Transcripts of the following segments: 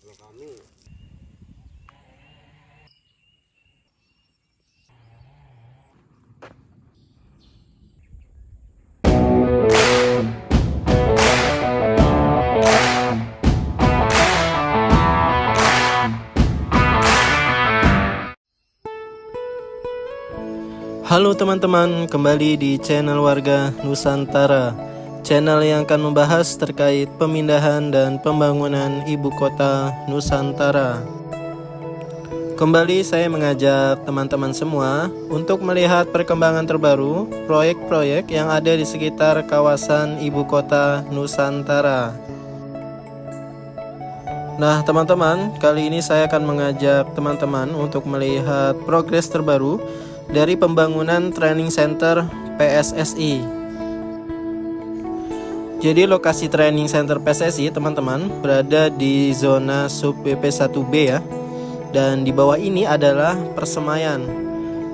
Halo teman-teman, kembali di channel Warga Nusantara, channel yang akan membahas terkait pemindahan dan pembangunan ibu kota Nusantara. Kembali saya mengajak teman-teman semua untuk melihat perkembangan terbaru proyek-proyek yang ada di sekitar kawasan ibu kota Nusantara. Nah teman-teman, kali ini saya akan mengajak teman-teman untuk melihat progres terbaru dari pembangunan training center PSSI. Jadi lokasi training center PSSI teman-teman berada di zona sub BP1B ya. Dan di bawah ini adalah persemaian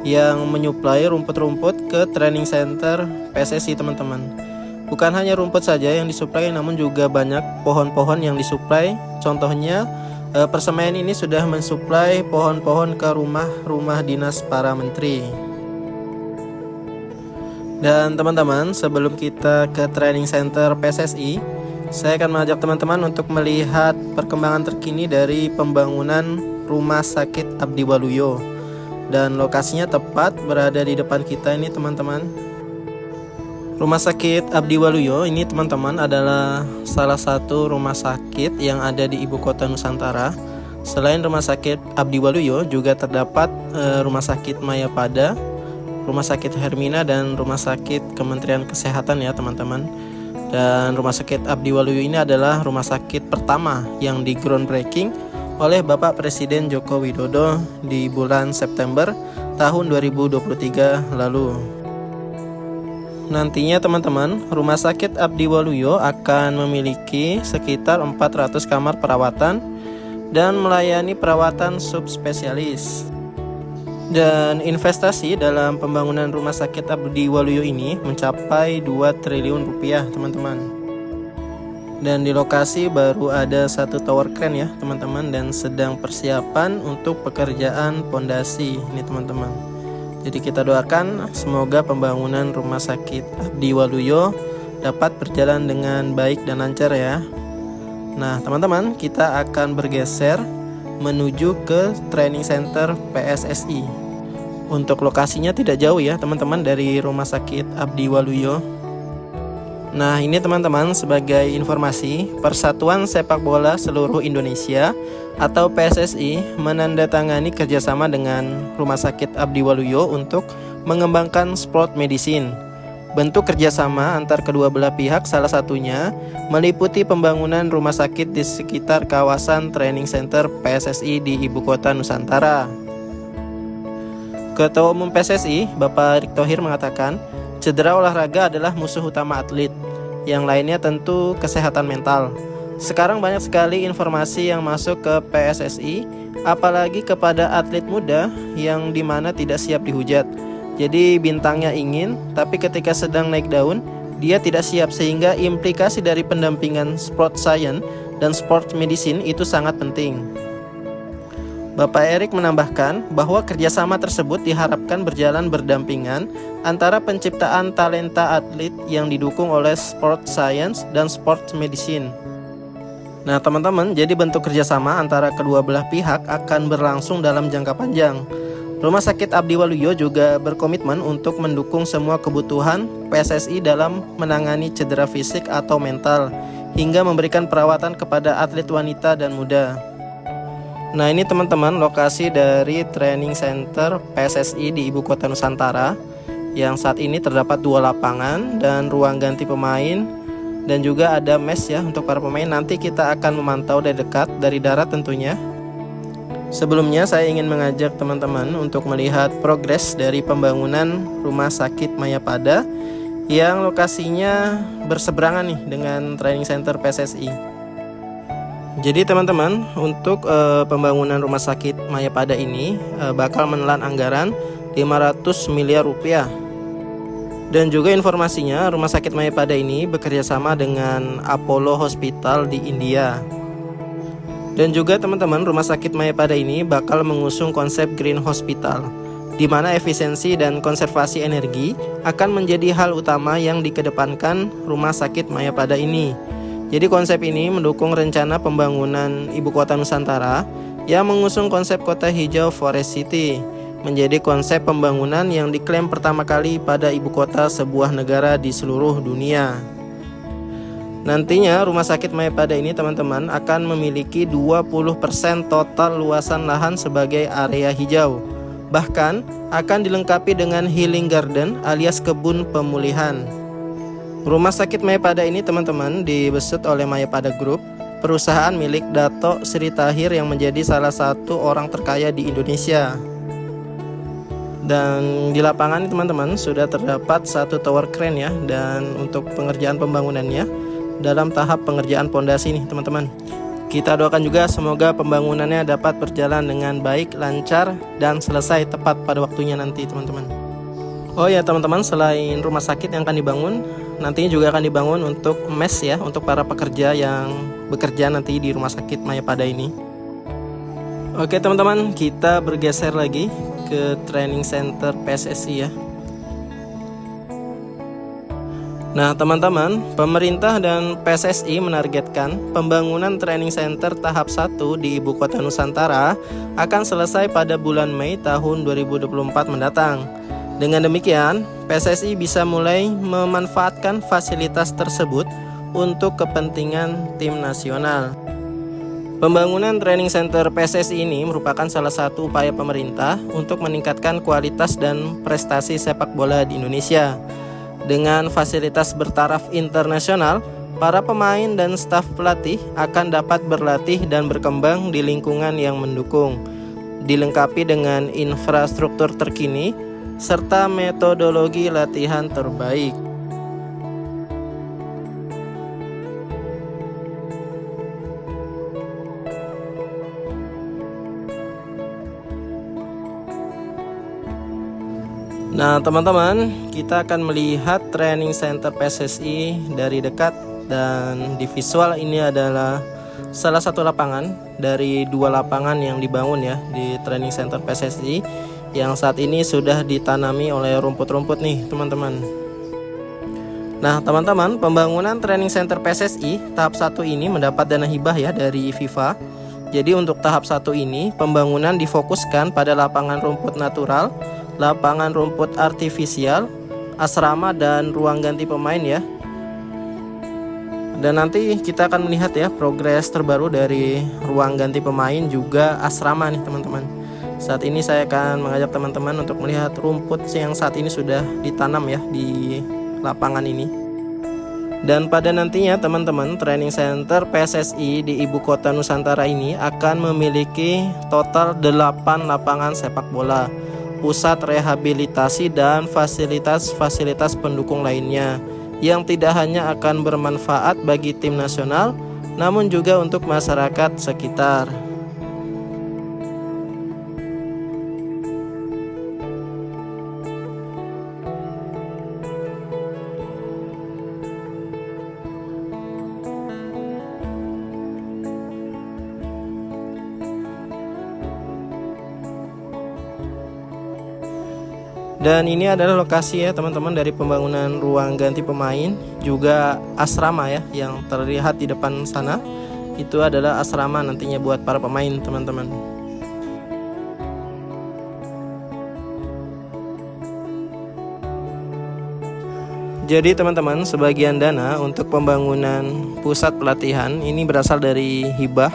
yang menyuplai rumput-rumput ke training center PSSI teman-teman. Bukan hanya rumput saja yang disuplai, namun juga banyak pohon-pohon yang disuplai. Contohnya persemaian ini sudah mensuplai pohon-pohon ke rumah-rumah dinas para menteri. Dan teman-teman, sebelum kita ke training center PSSI, saya akan mengajak teman-teman untuk melihat perkembangan terkini dari pembangunan Rumah Sakit Abdi Waluyo. Dan lokasinya tepat berada di depan kita ini teman-teman. Rumah Sakit Abdi Waluyo ini teman-teman adalah salah satu rumah sakit yang ada di ibu kota Nusantara. Selain Rumah Sakit Abdi Waluyo juga terdapat Rumah Sakit Mayapada, Rumah Sakit Hermina, dan Rumah Sakit Kementerian Kesehatan ya teman-teman. Dan Rumah Sakit Abdi Waluyo ini adalah rumah sakit pertama yang di groundbreaking oleh Bapak Presiden Joko Widodo di bulan September tahun 2023 lalu. Nantinya teman-teman, Rumah Sakit Abdi Waluyo akan memiliki sekitar 400 kamar perawatan dan melayani perawatan subspesialis. Dan investasi dalam pembangunan Rumah Sakit Abdi Waluyo ini mencapai 2 triliun rupiah teman-teman. Dan di lokasi baru ada satu tower crane ya teman-teman, dan sedang persiapan untuk pekerjaan pondasi ini teman-teman. Jadi kita doakan semoga pembangunan Rumah Sakit Abdi Waluyo dapat berjalan dengan baik dan lancar ya. Nah teman-teman, kita akan bergeser menuju ke training center PSSI. Untuk lokasinya tidak jauh ya teman-teman dari Rumah Sakit Abdi Waluyo. Nah ini teman-teman, sebagai informasi, Persatuan Sepak Bola Seluruh Indonesia atau PSSI menandatangani kerjasama dengan Rumah Sakit Abdi Waluyo untuk mengembangkan sport medicine. Bentuk kerjasama antar kedua belah pihak salah satunya meliputi pembangunan rumah sakit di sekitar kawasan training center PSSI di ibu kota Nusantara. Ketua Umum PSSI, Bapak Erick Thohir mengatakan, cedera olahraga adalah musuh utama atlet. Yang lainnya tentu kesehatan mental. Sekarang banyak sekali informasi yang masuk ke PSSI, apalagi kepada atlet muda yang dimana tidak siap dihujat. Jadi bintangnya ingin, tapi ketika sedang naik daun, dia tidak siap, sehingga implikasi dari pendampingan sport science dan sport medicine itu sangat penting. Bapak Erick menambahkan bahwa kerjasama tersebut diharapkan berjalan berdampingan antara penciptaan talenta atlet yang didukung oleh sport science dan sport medicine. Nah teman-teman, jadi bentuk kerjasama antara kedua belah pihak akan berlangsung dalam jangka panjang. Rumah Sakit Abdi Waluyo juga berkomitmen untuk mendukung semua kebutuhan PSSI dalam menangani cedera fisik atau mental, hingga memberikan perawatan kepada atlet wanita dan muda. Nah ini teman-teman, lokasi dari training center PSSI di ibu kota Nusantara, yang saat ini terdapat 2 lapangan dan ruang ganti pemain, dan juga ada mes ya untuk para pemain. Nanti kita akan memantau dari dekat dari darat tentunya. Sebelumnya saya ingin mengajak teman-teman untuk melihat progres dari pembangunan Rumah Sakit Mayapada yang lokasinya berseberangan nih dengan training center PSSI. Jadi teman-teman, untuk pembangunan Rumah Sakit Mayapada ini bakal menelan anggaran 500 miliar rupiah. Dan juga informasinya, Rumah Sakit Mayapada ini bekerja sama dengan Apollo Hospital di India. Dan juga teman-teman, Rumah Sakit Mayapada ini bakal mengusung konsep Green Hospital, di mana efisiensi dan konservasi energi akan menjadi hal utama yang dikedepankan Rumah Sakit Mayapada ini. Jadi konsep ini mendukung rencana pembangunan Ibu Kota Nusantara yang mengusung konsep kota hijau Forest City, menjadi konsep pembangunan yang diklaim pertama kali pada ibu kota sebuah negara di seluruh dunia. Nantinya Rumah Sakit Mayapada ini teman-teman akan memiliki 20% total luasan lahan sebagai area hijau. Bahkan akan dilengkapi dengan healing garden alias kebun pemulihan. Rumah Sakit Mayapada ini teman-teman dibesut oleh Mayapada Group, perusahaan milik Dato Sri Tahir yang menjadi salah satu orang terkaya di Indonesia. Dan di lapangan teman-teman sudah terdapat satu tower crane ya, dan untuk pengerjaan pembangunannya dalam tahap pengerjaan pondasi nih teman-teman. Kita doakan juga semoga pembangunannya dapat berjalan dengan baik, lancar, dan selesai tepat pada waktunya nanti teman-teman. Oh ya teman-teman, selain rumah sakit yang akan dibangun, nantinya juga akan dibangun untuk mes ya, untuk para pekerja yang bekerja nanti di Rumah Sakit Mayapada ini. Oke teman-teman, kita bergeser lagi ke training center PSSI ya. Nah teman-teman, pemerintah dan PSSI menargetkan pembangunan training center tahap 1 di Ibu Kota Nusantara akan selesai pada bulan Mei tahun 2024 mendatang. Dengan demikian, PSSI bisa mulai memanfaatkan fasilitas tersebut untuk kepentingan tim nasional. Pembangunan training center PSSI ini merupakan salah satu upaya pemerintah untuk meningkatkan kualitas dan prestasi sepak bola di Indonesia. Dengan fasilitas bertaraf internasional, para pemain dan staf pelatih akan dapat berlatih dan berkembang di lingkungan yang mendukung, dilengkapi dengan infrastruktur terkini serta metodologi latihan terbaik. Nah teman-teman, kita akan melihat training center PSSI dari dekat, dan di visual ini adalah salah satu lapangan dari dua lapangan yang dibangun ya di training center PSSI yang saat ini sudah ditanami oleh rumput-rumput nih teman-teman. Nah teman-teman, pembangunan training center PSSI tahap 1 ini mendapat dana hibah ya dari FIFA. Jadi untuk tahap 1 ini pembangunan difokuskan pada lapangan rumput natural, lapangan rumput artifisial, asrama, dan ruang ganti pemain ya. Dan nanti kita akan melihat ya progres terbaru dari ruang ganti pemain juga asrama nih teman-teman. Saat ini saya akan mengajak teman-teman untuk melihat rumput yang saat ini sudah ditanam ya di lapangan ini. Dan pada nantinya teman-teman, training center PSSI di Ibu Kota Nusantara ini akan memiliki total 8 lapangan sepak bola, pusat rehabilitasi, dan fasilitas-fasilitas pendukung lainnya yang tidak hanya akan bermanfaat bagi tim nasional, namun juga untuk masyarakat sekitar. Dan ini adalah lokasi ya teman-teman dari pembangunan ruang ganti pemain, juga asrama ya yang terlihat di depan sana. Itu adalah asrama nantinya buat para pemain teman-teman. Jadi teman-teman, sebagian dana untuk pembangunan pusat pelatihan ini berasal dari hibah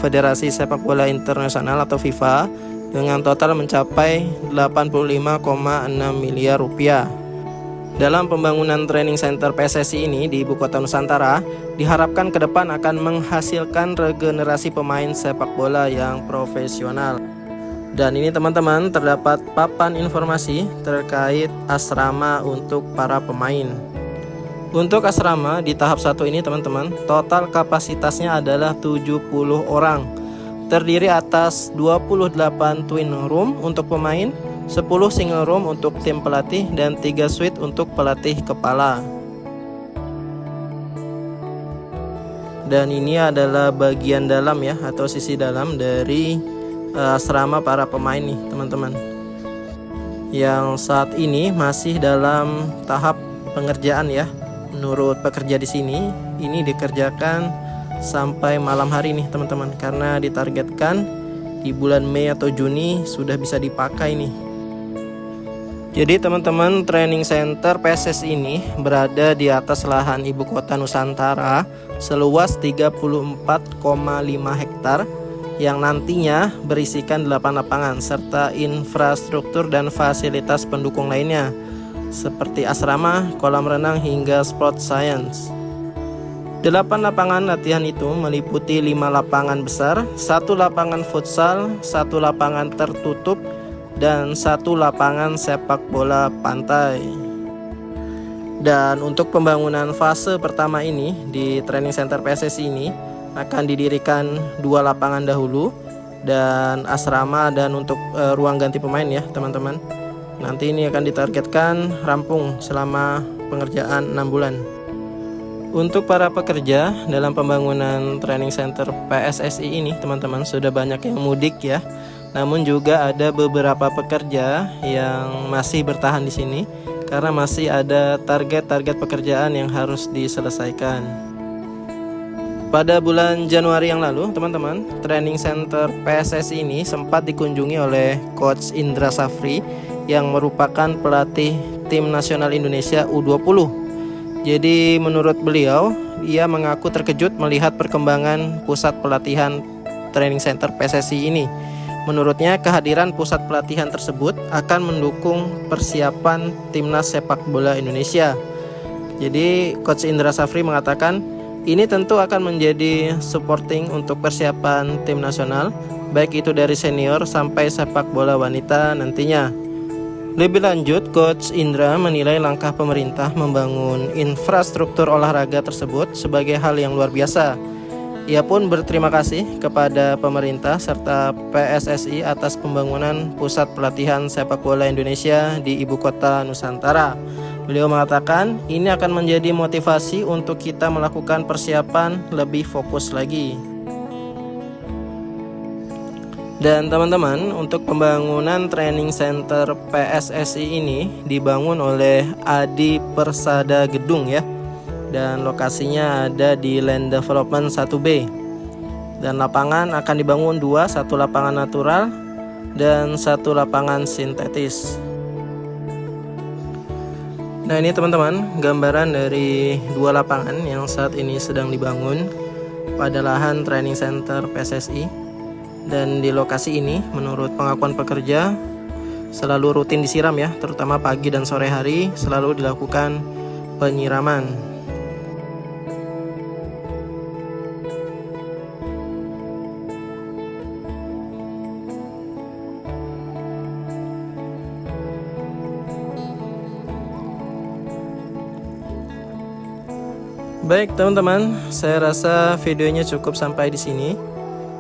Federasi Sepak Bola Internasional atau FIFA dengan total mencapai 85,6 miliar rupiah. Dalam pembangunan training center PSSI ini di Ibu Kota Nusantara, diharapkan ke depan akan menghasilkan regenerasi pemain sepak bola yang profesional. Dan ini teman-teman, terdapat papan informasi terkait asrama untuk para pemain. Untuk asrama di tahap 1 ini teman-teman, total kapasitasnya adalah 70 orang. Terdiri atas 28 twin room untuk pemain, 10 single room untuk tim pelatih, dan 3 suite untuk pelatih kepala. Dan ini adalah bagian dalam ya, atau sisi dalam dari asrama para pemain nih teman-teman, yang saat ini masih dalam tahap pengerjaan ya. Menurut pekerja di sini, ini dikerjakan sampai malam hari nih teman-teman, karena ditargetkan di bulan Mei atau Juni sudah bisa dipakai nih. Jadi teman-teman, training center PSS ini berada di atas lahan ibu kota Nusantara seluas 34,5 hektar yang nantinya berisikan 8 lapangan serta infrastruktur dan fasilitas pendukung lainnya seperti asrama, kolam renang hingga sport science. 8 lapangan latihan itu meliputi 5 lapangan besar, 1 lapangan futsal, 1 lapangan tertutup, dan 1 lapangan sepak bola pantai. Dan untuk pembangunan fase pertama ini di training center PSSI ini akan didirikan 2 lapangan dahulu dan asrama dan untuk ruang ganti pemain ya teman-teman. Nanti ini akan ditargetkan rampung selama pengerjaan 6 bulan. Untuk para pekerja dalam pembangunan training center PSSI ini teman-teman, sudah banyak yang mudik ya. Namun juga ada beberapa pekerja yang masih bertahan di sini karena masih ada target-target pekerjaan yang harus diselesaikan. Pada bulan Januari yang lalu, teman-teman, training center PSSI ini sempat dikunjungi oleh Coach Indra Safri yang merupakan pelatih tim nasional Indonesia U20. Jadi menurut beliau, ia mengaku terkejut melihat perkembangan pusat pelatihan training center PSSI ini. Menurutnya, kehadiran pusat pelatihan tersebut akan mendukung persiapan timnas sepak bola Indonesia. Jadi, Coach Indra Safri mengatakan, ini tentu akan menjadi supporting untuk persiapan tim nasional, baik itu dari senior sampai sepak bola wanita nantinya. Lebih lanjut, Coach Indra menilai langkah pemerintah membangun infrastruktur olahraga tersebut sebagai hal yang luar biasa. Ia pun berterima kasih kepada pemerintah serta PSSI atas pembangunan pusat pelatihan sepak bola Indonesia di ibu kota Nusantara. Beliau mengatakan ini akan menjadi motivasi untuk kita melakukan persiapan lebih fokus lagi. Dan teman-teman, untuk pembangunan training center PSSI ini dibangun oleh Adi Persada Gedung ya. Dan lokasinya ada di Land Development 1B. Dan lapangan akan dibangun 2, 1 lapangan natural dan 1 lapangan sintetis. Nah, ini teman-teman, gambaran dari 2 lapangan yang saat ini sedang dibangun pada lahan training center PSSI. Dan di lokasi ini menurut pengakuan pekerja selalu rutin disiram ya, terutama pagi dan sore hari selalu dilakukan penyiraman. Baik teman-teman, saya rasa videonya cukup sampai di sini.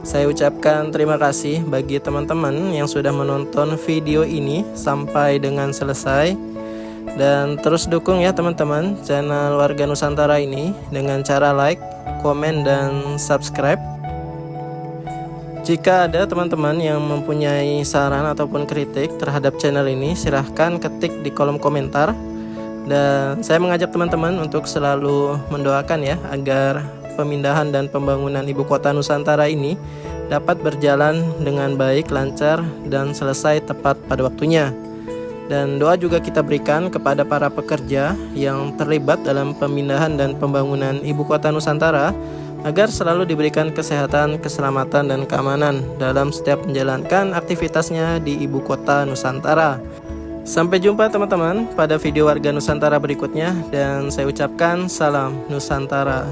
Saya ucapkan terima kasih bagi teman-teman yang sudah menonton video ini sampai dengan selesai. Dan terus dukung ya teman-teman channel Warga Nusantara ini dengan cara like, komen, dan subscribe. Jika ada teman-teman yang mempunyai saran ataupun kritik terhadap channel ini, silahkan ketik di kolom komentar. Dan saya mengajak teman-teman untuk selalu mendoakan ya agar pemindahan dan pembangunan ibu kota Nusantara ini dapat berjalan dengan baik, lancar, dan selesai tepat pada waktunya. Dan doa juga kita berikan kepada para pekerja yang terlibat dalam pemindahan dan pembangunan ibu kota Nusantara agar selalu diberikan kesehatan, keselamatan, dan keamanan dalam setiap menjalankan aktivitasnya di ibu kota Nusantara. Sampai jumpa teman-teman pada video Warga Nusantara berikutnya, dan saya ucapkan salam Nusantara.